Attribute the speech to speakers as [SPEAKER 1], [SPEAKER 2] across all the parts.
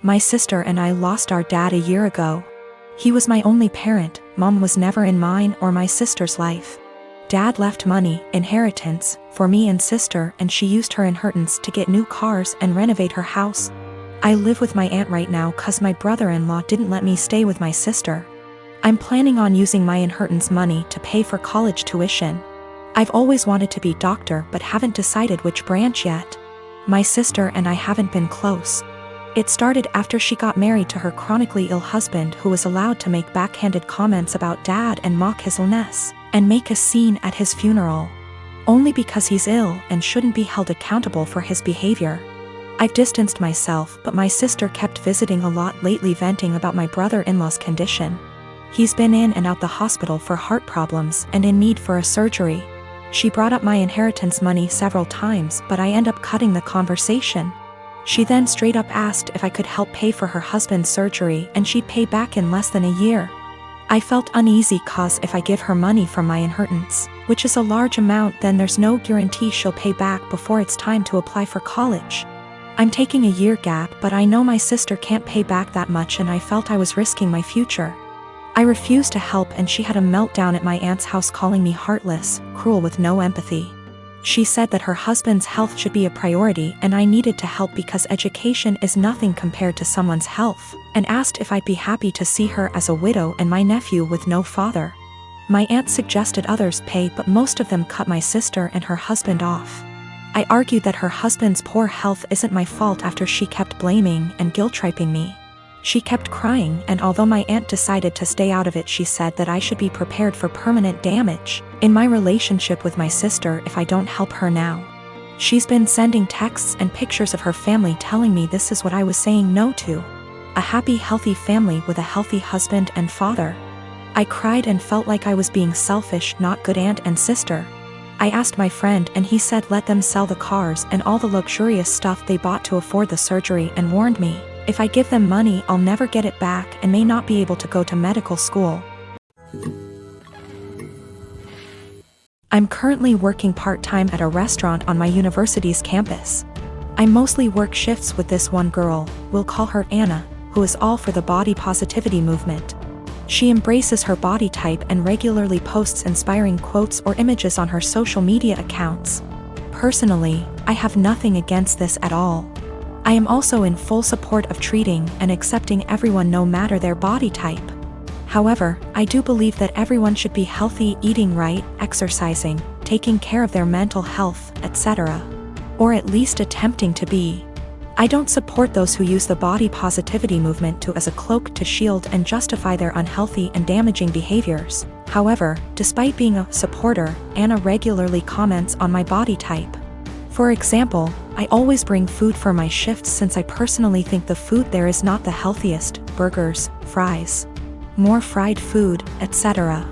[SPEAKER 1] My sister and I lost our dad a year ago. He was my only parent. Mom was never in mine or my sister's life. Dad left money, inheritance, for me and sister, and she used her inheritance to get new cars and renovate her house. I live with my aunt right now cause my brother-in-law didn't let me stay with my sister. I'm planning on using my inheritance money to pay for college tuition. I've always wanted to be doctor but haven't decided which branch yet. My sister and I haven't been close. It started after she got married to her chronically ill husband, who was allowed to make backhanded comments about dad and mock his illness, and make a scene at his funeral. Only because he's ill and shouldn't be held accountable for his behavior. I've distanced myself, but my sister kept visiting a lot lately, venting about my brother-in-law's condition. He's been in and out the hospital for heart problems and in need for a surgery. She brought up my inheritance money several times, but I end up cutting the conversation. She then straight up asked if I could help pay for her husband's surgery and she'd pay back in less than a year. I felt uneasy cause if I give her money from my inheritance, which is a large amount, then there's no guarantee she'll pay back before it's time to apply for college. I'm taking a year gap, but I know my sister can't pay back that much and I felt I was risking my future. I refused to help and she had a meltdown at my aunt's house, calling me heartless, cruel with no empathy. She said that her husband's health should be a priority and I needed to help because education is nothing compared to someone's health, and asked if I'd be happy to see her as a widow and my nephew with no father. My aunt suggested others pay, but most of them cut my sister and her husband off. I argued that her husband's poor health isn't my fault after she kept blaming and guilt-tripping me. She kept crying, and although my aunt decided to stay out of it, she said that I should be prepared for permanent damage in my relationship with my sister if I don't help her now. She's been sending texts and pictures of her family telling me this is what I was saying no to. A happy, healthy family with a healthy husband and father. I cried and felt like I was being selfish, not good aunt and sister. I asked my friend and he said let them sell the cars and all the luxurious stuff they bought to afford the surgery, and warned me, if I give them money I'll never get it back and may not be able to go to medical school. I'm currently working part-time at a restaurant on my university's campus. I mostly work shifts with this one girl, we'll call her Anna, who is all for the body positivity movement. She embraces her body type and regularly posts inspiring quotes or images on her social media accounts. Personally, I have nothing against this at all. I am also in full support of treating and accepting everyone no matter their body type. However, I do believe that everyone should be healthy, eating right, exercising, taking care of their mental health, etc. Or at least attempting to be. I don't support those who use the body positivity movement as a cloak to shield and justify their unhealthy and damaging behaviors. However, despite being a supporter, Anna regularly comments on my body type. For example, I always bring food for my shifts since I personally think the food there is not the healthiest: burgers, fries, more fried food, etc.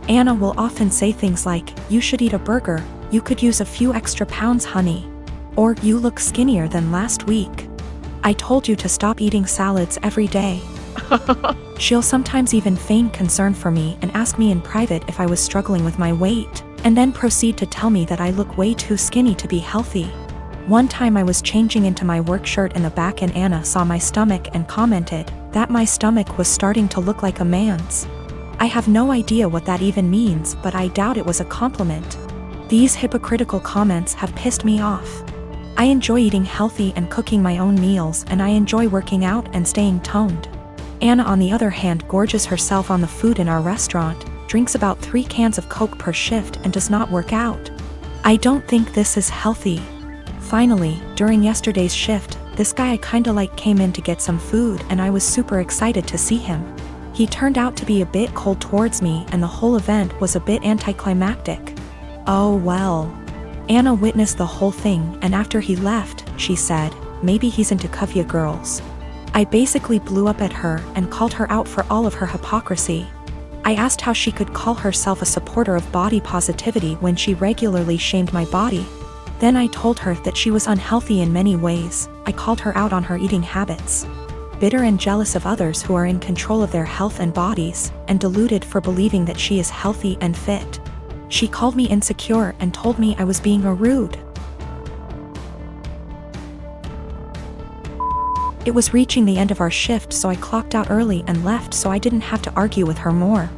[SPEAKER 1] Anna will often say things like, "You should eat a burger, you could use a few extra pounds, honey." Or, "You look skinnier than last week. I told you to stop eating salads every day." She'll sometimes even feign concern for me and ask me in private if I was struggling with my weight, and then proceed to tell me that I look way too skinny to be healthy. One time I was changing into my work shirt in the back and Anna saw my stomach and commented that my stomach was starting to look like a man's. I have no idea what that even means, but I doubt it was a compliment. These hypocritical comments have pissed me off. I enjoy eating healthy and cooking my own meals, and I enjoy working out and staying toned. Anna, on the other hand, gorges herself on the food in our restaurant, drinks about 3 cans of Coke per shift, and does not work out. I don't think this is healthy. Finally, during yesterday's shift, this guy I kinda like came in to get some food, and I was super excited to see him. He turned out to be a bit cold towards me, and the whole event was a bit anticlimactic. Oh well. Anna witnessed the whole thing, and after he left, she said, maybe he's into Kuvya girls. I basically blew up at her and called her out for all of her hypocrisy. I asked how she could call herself a supporter of body positivity when she regularly shamed my body. Then I told her that she was unhealthy in many ways. I called her out on her eating habits. Bitter and jealous of others who are in control of their health and bodies, and deluded for believing that she is healthy and fit. She called me insecure and told me I was being rude. It was reaching the end of our shift, so I clocked out early and left so I didn't have to argue with her more.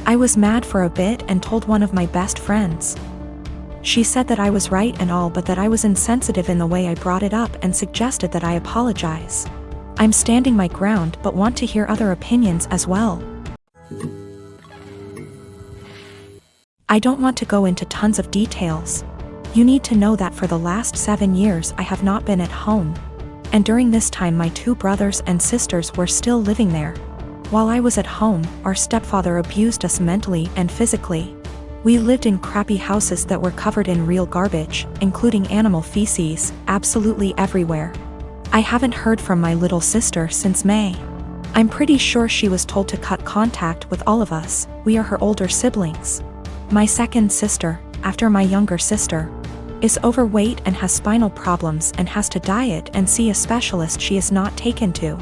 [SPEAKER 1] I was mad for a bit and told one of my best friends. She said that I was right and all, but that I was insensitive in the way I brought it up and suggested that I apologize. I'm standing my ground but want to hear other opinions as well. I don't want to go into tons of details. You need to know that for the last 7 years I have not been at home. And during this time my 2 brothers and sisters were still living there. While I was at home, our stepfather abused us mentally and physically. We lived in crappy houses that were covered in real garbage, including animal feces, absolutely everywhere. I haven't heard from my little sister since May. I'm pretty sure she was told to cut contact with all of us. We are her older siblings. My second sister, after my younger sister, is overweight and has spinal problems and has to diet and see a specialist she is not taken to.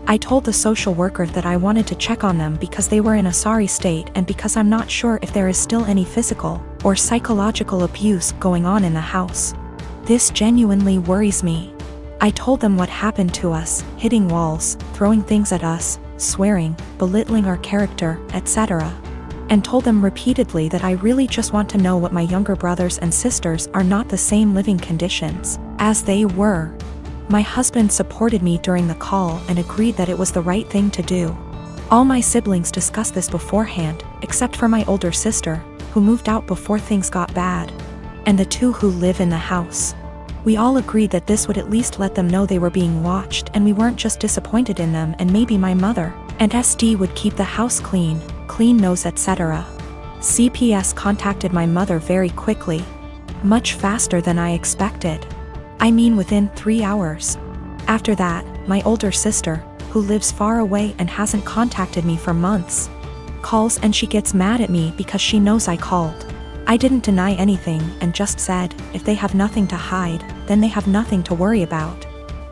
[SPEAKER 1] I told the social worker that I wanted to check on them because they were in a sorry state and because I'm not sure if there is still any physical or psychological abuse going on in the house. This genuinely worries me. I told them what happened to us, hitting walls, throwing things at us, swearing, belittling our character, etc. And told them repeatedly that I really just want to know what my younger brothers and sisters are not the same living conditions as they were. My husband supported me during the call and agreed that it was the right thing to do. All my siblings discussed this beforehand, except for my older sister, who moved out before things got bad, and the 2 who live in the house. We all agreed that this would at least let them know they were being watched and we weren't just disappointed in them, and maybe my mother and SD would keep the house clean nose, etc. CPS contacted my mother very quickly. Much faster than I expected. I mean within 3 hours. After that, my older sister, who lives far away and hasn't contacted me for months, calls and she gets mad at me because she knows I called. I didn't deny anything and just said, if they have nothing to hide, then they have nothing to worry about.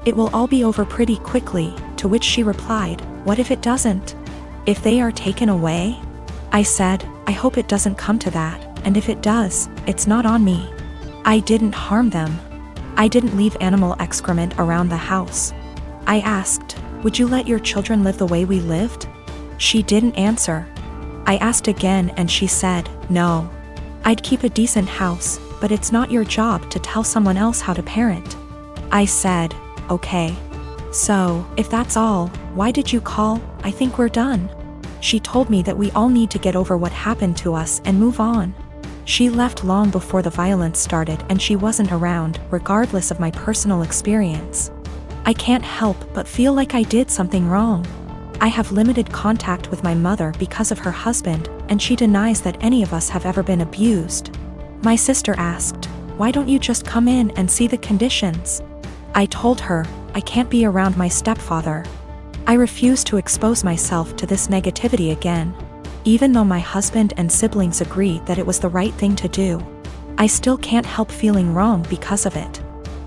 [SPEAKER 1] It will all be over pretty quickly, to which she replied, what if it doesn't? If they are taken away? I said, I hope it doesn't come to that, and if it does, it's not on me. I didn't harm them. I didn't leave animal excrement around the house. I asked, would you let your children live the way we lived? She didn't answer. I asked again and she said, no. I'd keep a decent house, but it's not your job to tell someone else how to parent. I said, okay. So, if that's all, why did you call? I think we're done. She told me that we all need to get over what happened to us and move on. She left long before the violence started and she wasn't around, regardless of my personal experience. I can't help but feel like I did something wrong. I have limited contact with my mother because of her husband, and she denies that any of us have ever been abused. My sister asked, why don't you just come in and see the conditions? I told her, I can't be around my stepfather. I refuse to expose myself to this negativity again. Even though my husband and siblings agree that it was the right thing to do, I still can't help feeling wrong because of it.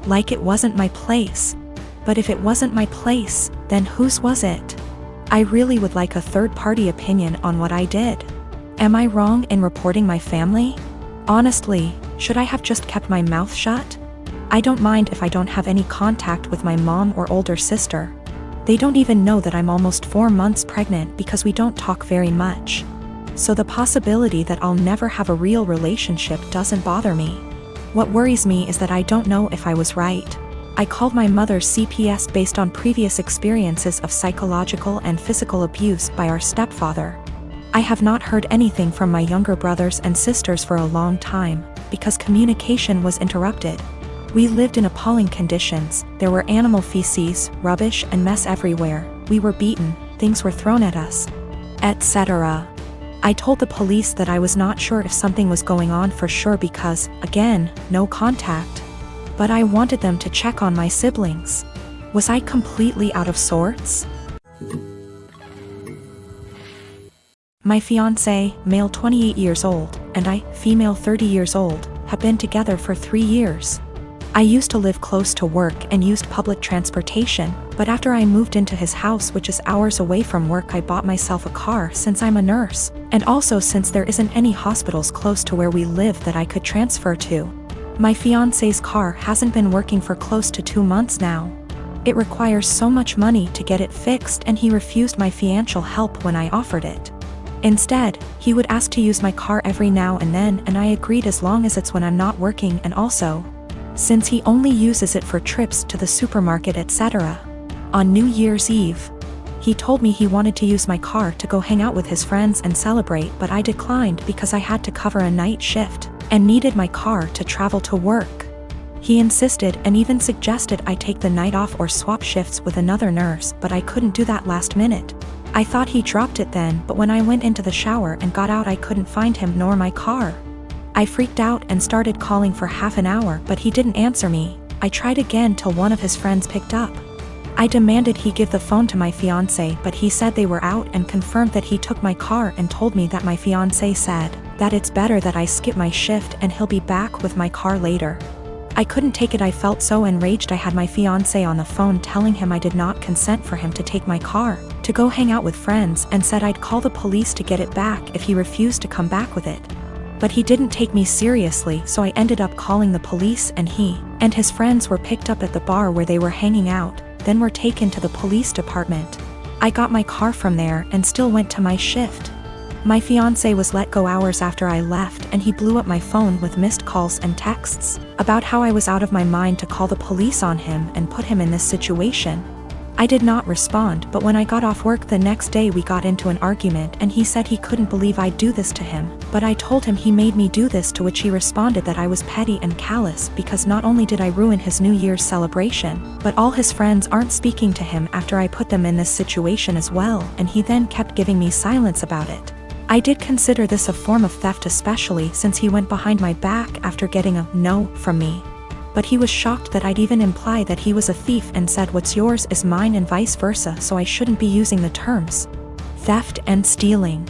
[SPEAKER 1] Like it wasn't my place. But if it wasn't my place, then whose was it? I really would like a third-party opinion on what I did. Am I wrong in reporting my family? Honestly, should I have just kept my mouth shut? I don't mind if I don't have any contact with my mom or older sister. They don't even know that I'm almost 4 months pregnant because we don't talk very much. So the possibility that I'll never have a real relationship doesn't bother me. What worries me is that I don't know if I was right. I called my mother's CPS based on previous experiences of psychological and physical abuse by our stepfather. I have not heard anything from my younger brothers and sisters for a long time, because communication was interrupted. We lived in appalling conditions. There were animal feces, rubbish and mess everywhere. We were beaten, things were thrown at us, etc. I told the police that I was not sure if something was going on for sure because, again, no contact. But I wanted them to check on my siblings. Was I completely out of sorts? My fiancé, male 28 years old, and I, female 30 years old, have been together for 3 years. I used to live close to work and used public transportation, but after I moved into his house, which is hours away from work, I bought myself a car since I'm a nurse, and also since there isn't any hospitals close to where we live that I could transfer to. My fiancé's car hasn't been working for close to 2 months now. It requires so much money to get it fixed, and he refused my financial help when I offered it. Instead, he would ask to use my car every now and then, and I agreed as long as it's when I'm not working, and also, since he only uses it for trips to the supermarket, etc. On New Year's Eve, he told me he wanted to use my car to go hang out with his friends and celebrate, but I declined because I had to cover a night shift and needed my car to travel to work. He insisted and even suggested I take the night off or swap shifts with another nurse, but I couldn't do that last minute. I thought he dropped it then, but when I went into the shower and got out, I couldn't find him nor my car. I freaked out and started calling for half an hour, but he didn't answer me. I tried again till one of his friends picked up. I demanded he give the phone to my fiancé, but he said they were out and confirmed that he took my car and told me that my fiancé said that it's better that I skip my shift and he'll be back with my car later. I couldn't take it. I felt so enraged. I had my fiancé on the phone telling him I did not consent for him to take my car to go hang out with friends, and said I'd call the police to get it back if he refused to come back with it. But he didn't take me seriously, so I ended up calling the police, and he and his friends were picked up at the bar where they were hanging out, then were taken to the police department. I got my car from there and still went to my shift. My fiancé was let go hours after I left, and he blew up my phone with missed calls and texts about how I was out of my mind to call the police on him and put him in this situation. I did not respond, but when I got off work the next day we got into an argument, and he said he couldn't believe I'd do this to him, but I told him he made me do this, to which he responded that I was petty and callous because not only did I ruin his New Year's celebration, but all his friends aren't speaking to him after I put them in this situation as well, and he then kept giving me silence about it. I did consider this a form of theft, especially since he went behind my back after getting a no from me. But he was shocked that I'd even imply that he was a thief and said what's yours is mine and vice versa, so I shouldn't be using the terms theft and stealing.